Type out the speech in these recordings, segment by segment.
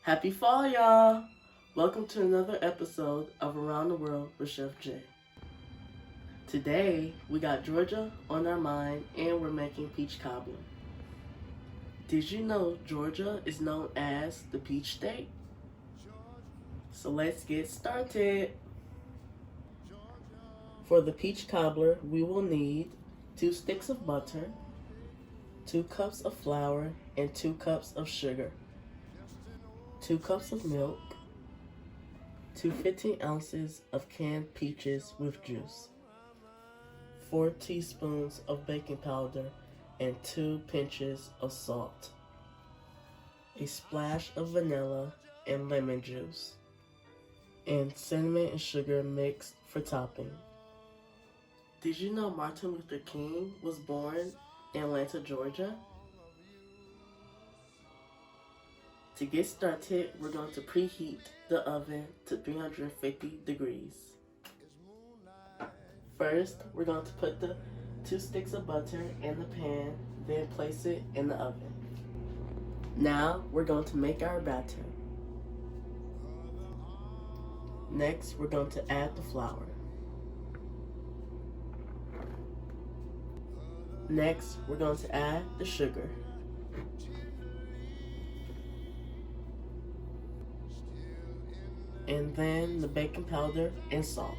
Happy fall, y'all! Welcome to another episode of Around the World with Chef J. Today, we got Georgia on our mind and we're making peach cobbler. Did you know Georgia is known as the peach state? So let's get started. For the peach cobbler, we will need 2 sticks of butter, 2 cups of flour, and 2 cups of sugar, 2 cups of milk, 2 15 ounces of canned peaches with juice, 4 teaspoons of baking powder, and 2 pinches of salt, a splash of vanilla and lemon juice, and cinnamon and sugar mixed for topping. Did you know Martin Luther King was born in Atlanta, Georgia? To get started, we're going to preheat the oven to 350 degrees. First, we're going to put the 2 sticks of butter in the pan, then place it in the oven. Now, we're going to make our batter. Next, we're going to add the flour. Next, we're going to add the sugar. And then the baking powder and salt.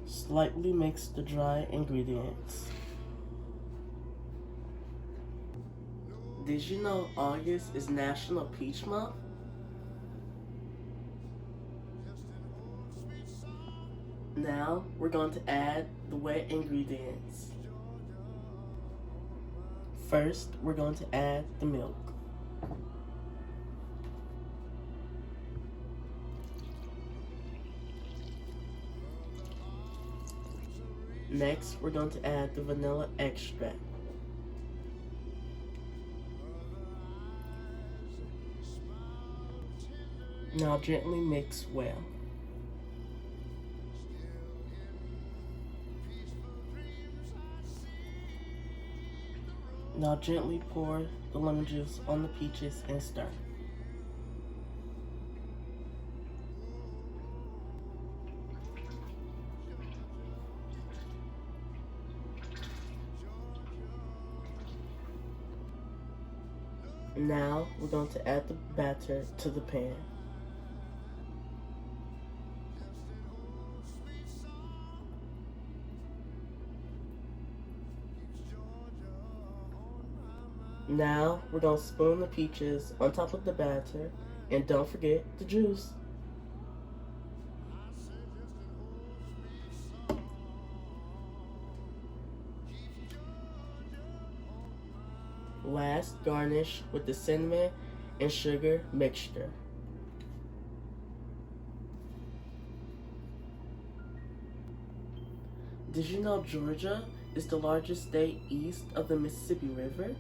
Slightly mix the dry ingredients. Did you know August is National Peach Month? Now we're going to add the wet ingredients. First, we're going to add the milk. Next, we're going to add the vanilla extract. Now gently mix well. Now gently pour the lemon juice on the peaches and stir. Now we're going to add the batter to the pan. Now we're going to spoon the peaches on top of the batter, and don't forget the juice. Last, garnish with the cinnamon and sugar mixture. Did you know Georgia is the largest state east of the Mississippi River?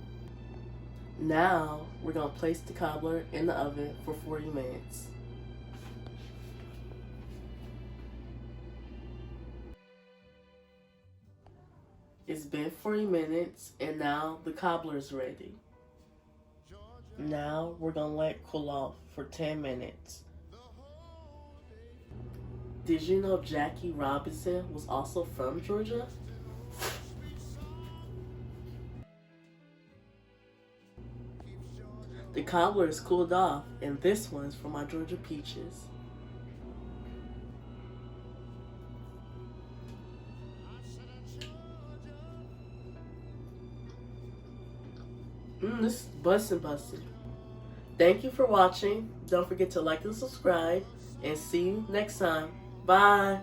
Now, we're going to place the cobbler in the oven for 40 minutes. It's been 40 minutes and now the cobbler is ready. Now, we're going to let it cool off for 10 minutes. Did you know Jackie Robinson was also from Georgia? The cobbler is cooled off, and this one's for my Georgia peaches. This is bussin'. Thank you for watching. Don't forget to like and subscribe, and see you next time. Bye.